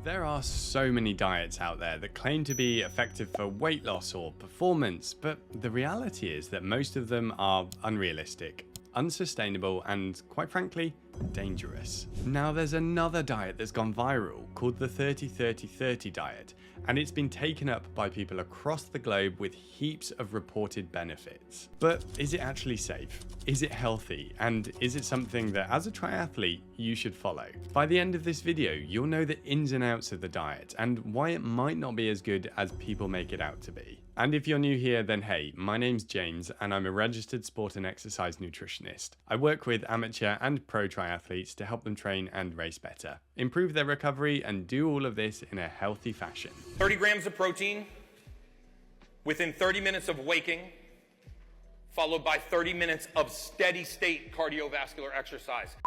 There are so many diets out there that claim to be effective for weight loss or performance, but the reality is that most of them are unrealistic, unsustainable, and quite frankly, dangerous. Now there's another diet that's gone viral called the 30-30-30 diet, and it's been taken up by people across the globe with heaps of reported benefits. But is it actually safe? Is it healthy? And is it something that as a triathlete you should follow? By the end of this video, you'll know the ins and outs of the diet and why it might not be as good as people make it out to be. And if you're new here, then hey, my name's James and I'm a registered sport and exercise nutritionist. I work with amateur and pro triathletes to help them train and race better, improve their recovery, and do all of this in a healthy fashion. 30 grams of protein within 30 minutes of waking, followed by 30 minutes of steady state cardiovascular exercise.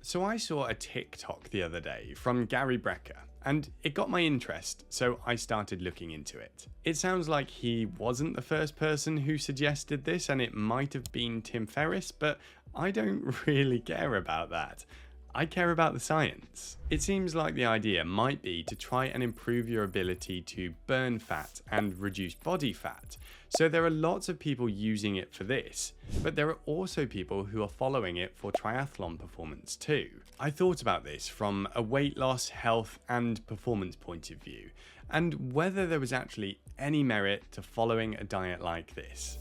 So I saw a TikTok the other day from Gary Brecker, and it got my interest, so I started looking into it. It sounds like he wasn't the first person who suggested this, and it might have been Tim Ferriss, but I don't really care about that. I care about the science. It seems like the idea might be to try and improve your ability to burn fat and reduce body fat. So there are lots of people using it for this, but there are also people who are following it for triathlon performance too. I thought about this from a weight loss, health, and performance point of view, and whether there was actually any merit to following a diet like this.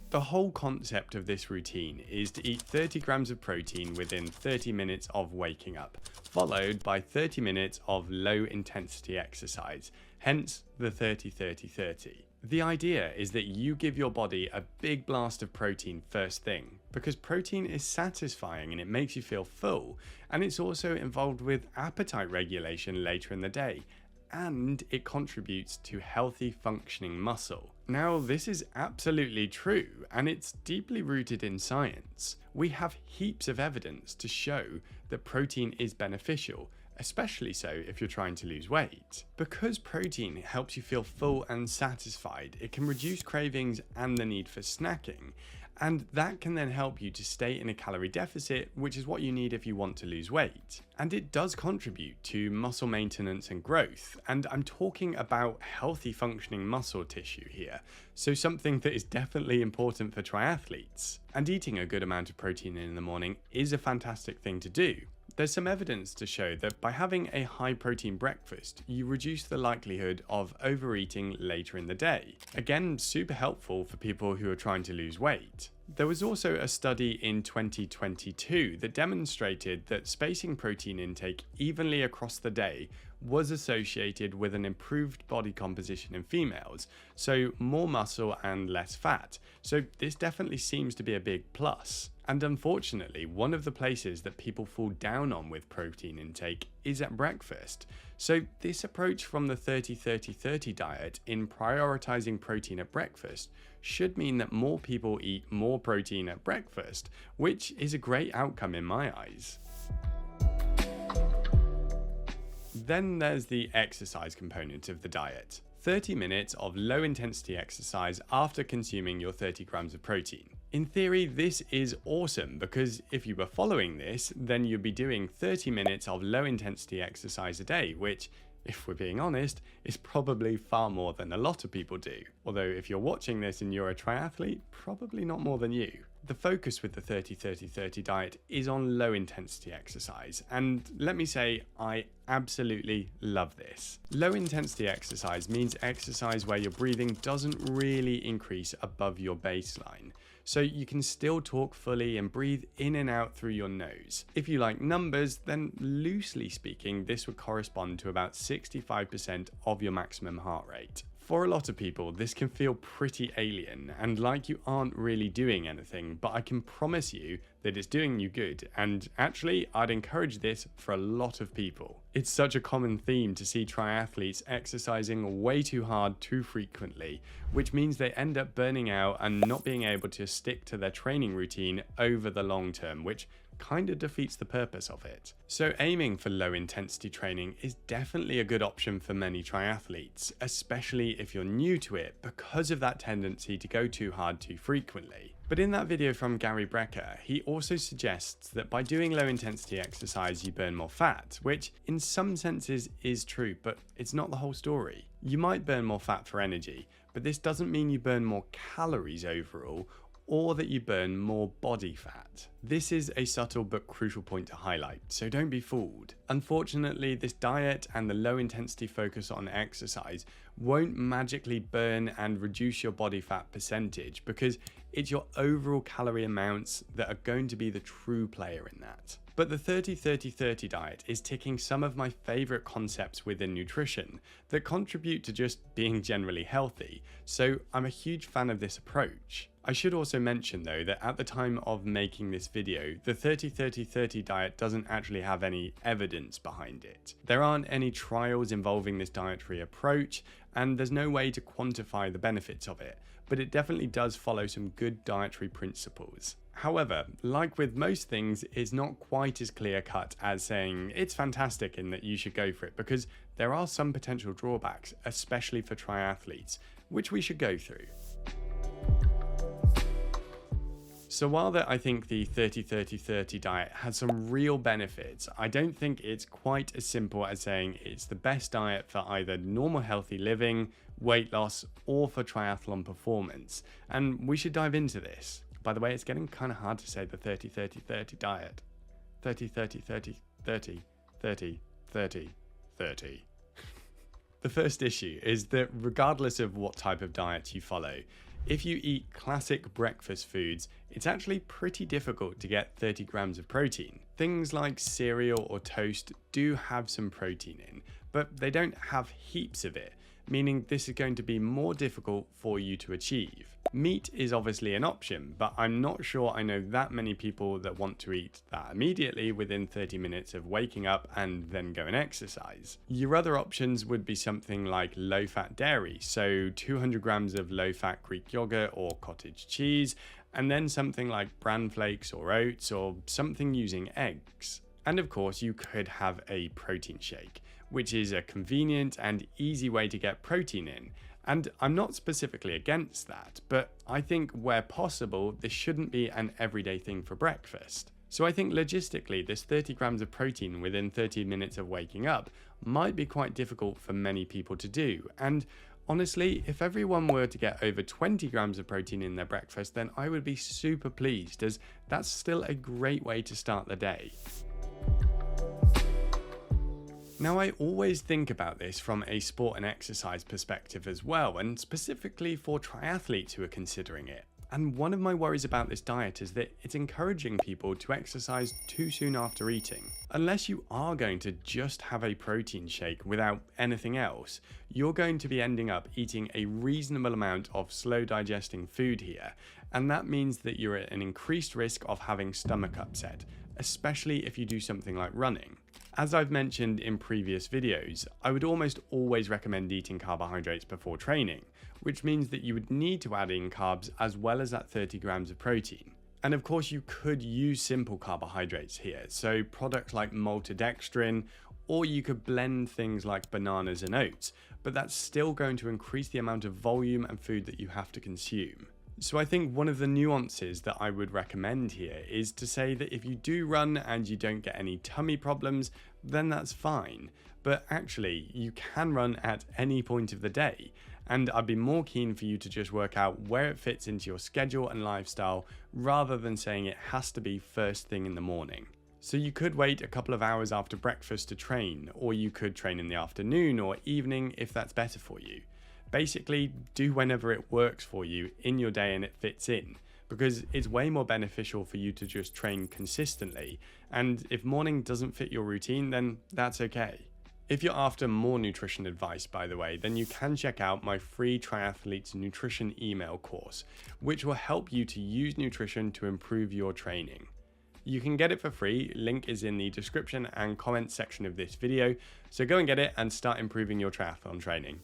The whole concept of this routine is to eat 30 grams of protein within 30 minutes of waking up, followed by 30 minutes of low intensity exercise, hence the 30-30-30. The idea is that you give your body a big blast of protein first thing, because protein is satisfying and it makes you feel full, and it's also involved with appetite regulation later in the day, and it contributes to healthy functioning muscle. Now, this is absolutely true, and it's deeply rooted in science. We have heaps of evidence to show that protein is beneficial, especially so if you're trying to lose weight. Because protein helps you feel full and satisfied, it can reduce cravings and the need for snacking, and that can then help you to stay in a calorie deficit, which is what you need if you want to lose weight. And it does contribute to muscle maintenance and growth, and I'm talking about healthy functioning muscle tissue here, so something that is definitely important for triathletes. And eating a good amount of protein in the morning is a fantastic thing to do. There's some evidence to show that by having a high protein breakfast, you reduce the likelihood of overeating later in the day. Again, super helpful for people who are trying to lose weight. There was also a study in 2022 that demonstrated that spacing protein intake evenly across the day was associated with an improved body composition in females, so more muscle and less fat. So this definitely seems to be a big plus. And unfortunately, one of the places that people fall down on with protein intake is at breakfast. So this approach from the 30-30-30 diet in prioritizing protein at breakfast should mean that more people eat more protein at breakfast, which is a great outcome in my eyes. Then there's the exercise component of the diet. 30 minutes of low intensity exercise after consuming your 30 grams of protein. In theory, this is awesome because if you were following this, then you'd be doing 30 minutes of low intensity exercise a day, which, if we're being honest, is probably far more than a lot of people do. Although if you're watching this and you're a triathlete, probably not more than you. The focus with the 30-30-30 diet is on low intensity exercise, and let me say, I absolutely love this. Low intensity exercise means exercise where your breathing doesn't really increase above your baseline, so you can still talk fully and breathe in and out through your nose. If you like numbers, then loosely speaking, this would correspond to about 65% of your maximum heart rate. For a lot of people, this can feel pretty alien and like you aren't really doing anything, but I can promise you that it's doing you good, and actually I'd encourage this for a lot of people. It's such a common theme to see triathletes exercising way too hard too frequently, which means they end up burning out and not being able to stick to their training routine over the long term, which kind of defeats the purpose of it. So aiming for low intensity training is definitely a good option for many triathletes, especially if you're new to it because of that tendency to go too hard too frequently. But in that video from Gary Brecker, he also suggests that by doing low intensity exercise you burn more fat, which in some senses is true, but it's not the whole story. You might burn more fat for energy, but this doesn't mean you burn more calories overall, or that you burn more body fat. This is a subtle but crucial point to highlight, so don't be fooled. Unfortunately, this diet and the low intensity focus on exercise won't magically burn and reduce your body fat percentage, because it's your overall calorie amounts that are going to be the true player in that. But the 30-30-30 diet is ticking some of my favorite concepts within nutrition that contribute to just being generally healthy, so I'm a huge fan of this approach. I should also mention though that at the time of making this video, the 30-30-30 diet doesn't actually have any evidence behind it. There aren't any trials involving this dietary approach, and there's no way to quantify the benefits of it, but it definitely does follow some good dietary principles. However, like with most things, it's not quite as clear cut as saying it's fantastic in that you should go for it, because there are some potential drawbacks, especially for triathletes, which we should go through. So while I think the 30-30-30 diet has some real benefits, I don't think it's quite as simple as saying it's the best diet for either normal healthy living, weight loss, or for triathlon performance. And we should dive into this. By the way, it's getting kind of hard to say the 30-30-30 diet. 30-30-30-30-30-30-30. The first issue is that regardless of what type of diet you follow, if you eat classic breakfast foods, it's actually pretty difficult to get 30 grams of protein. Things like cereal or toast do have some protein in, but they don't have heaps of it, meaning this is going to be more difficult for you to achieve. Meat is obviously an option, but I'm not sure I know that many people that want to eat that immediately within 30 minutes of waking up and then go and exercise. Your other options would be something like low-fat dairy, so 200 grams of low-fat Greek yogurt or cottage cheese, and then something like bran flakes or oats, or something using eggs. And of course, you could have a protein shake, which is a convenient and easy way to get protein in. And I'm not specifically against that, but I think where possible, this shouldn't be an everyday thing for breakfast. So I think logistically, this 30 grams of protein within 30 minutes of waking up might be quite difficult for many people to do. And honestly, if everyone were to get over 20 grams of protein in their breakfast, then I would be super pleased, as that's still a great way to start the day. Now, I always think about this from a sport and exercise perspective as well, and specifically for triathletes who are considering it. And one of my worries about this diet is that it's encouraging people to exercise too soon after eating. Unless you are going to just have a protein shake without anything else, you're going to be ending up eating a reasonable amount of slow digesting food here, and that means that you're at an increased risk of having stomach upset, especially if you do something like running. As I've mentioned in previous videos, I would almost always recommend eating carbohydrates before training, which means that you would need to add in carbs as well as that 30 grams of protein. And of course you could use simple carbohydrates here, so products like maltodextrin, or you could blend things like bananas and oats, but that's still going to increase the amount of volume and food that you have to consume. So I think one of the nuances that I would recommend here is to say that if you do run and you don't get any tummy problems, then that's fine. But actually, you can run at any point of the day, and I'd be more keen for you to just work out where it fits into your schedule and lifestyle, rather than saying it has to be first thing in the morning. So you could wait a couple of hours after breakfast to train, or you could train in the afternoon or evening if that's better for you. Basically, do whenever it works for you in your day and it fits in, because it's way more beneficial for you to just train consistently, and if morning doesn't fit your routine, then that's okay. If you're after more nutrition advice, by the way, then you can check out my free Triathletes Nutrition email course, which will help you to use nutrition to improve your training. You can get it for free, link is in the description and comment section of this video, so go and get it and start improving your triathlon training.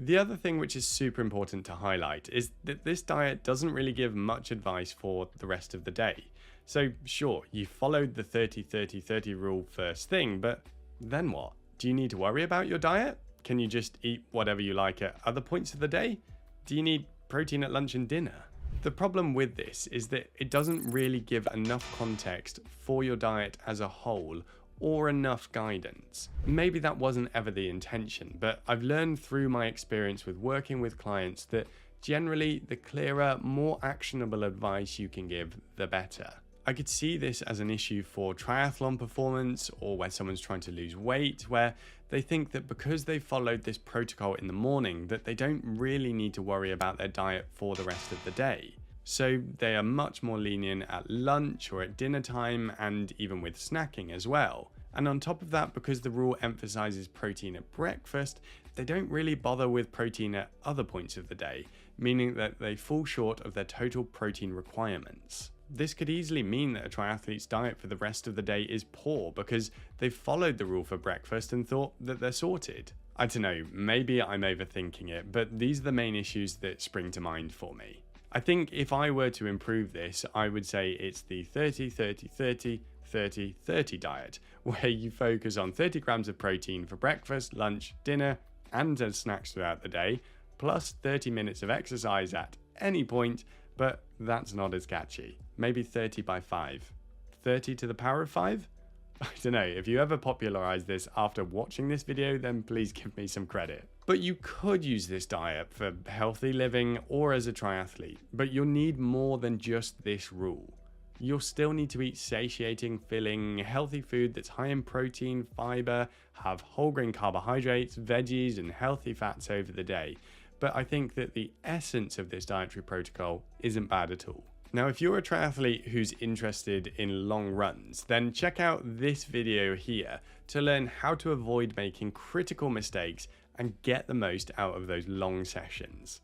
The other thing which is super important to highlight is that this diet doesn't really give much advice for the rest of the day. So sure, you followed the 30-30-30 rule first thing, but then what? Do you need to worry about your diet? Can you just eat whatever you like at other points of the day? Do you need protein at lunch and dinner. The problem with this is that it doesn't really give enough context for your diet as a whole or enough guidance. Maybe that wasn't ever the intention, but I've learned through my experience with working with clients that generally the clearer, more actionable advice you can give, the better. I could see this as an issue for triathlon performance or when someone's trying to lose weight, where they think that because they've followed this protocol in the morning that they don't really need to worry about their diet for the rest of the day. So they are much more lenient at lunch or at dinner time and even with snacking as well. And on top of that, because the rule emphasizes protein at breakfast, they don't really bother with protein at other points of the day, meaning that they fall short of their total protein requirements. This could easily mean that a triathlete's diet for the rest of the day is poor because they've followed the rule for breakfast and thought that they're sorted. I don't know, maybe I'm overthinking it, but these are the main issues that spring to mind for me. I think if I were to improve this, I would say it's the 30-30-30-30-30 diet, where you focus on 30 grams of protein for breakfast, lunch, dinner, and as snacks throughout the day, plus 30 minutes of exercise at any point, but that's not as catchy. Maybe 30 by 5. 30 to the power of 5? I don't know, if you ever popularized this after watching this video, then please give me some credit. But you could use this diet for healthy living or as a triathlete, but you'll need more than just this rule. You'll still need to eat satiating, filling, healthy food that's high in protein, fiber, have whole grain carbohydrates, veggies, and healthy fats over the day. But I think that the essence of this dietary protocol isn't bad at all. Now, if you're a triathlete who's interested in long runs, then check out this video here to learn how to avoid making critical mistakes and get the most out of those long sessions.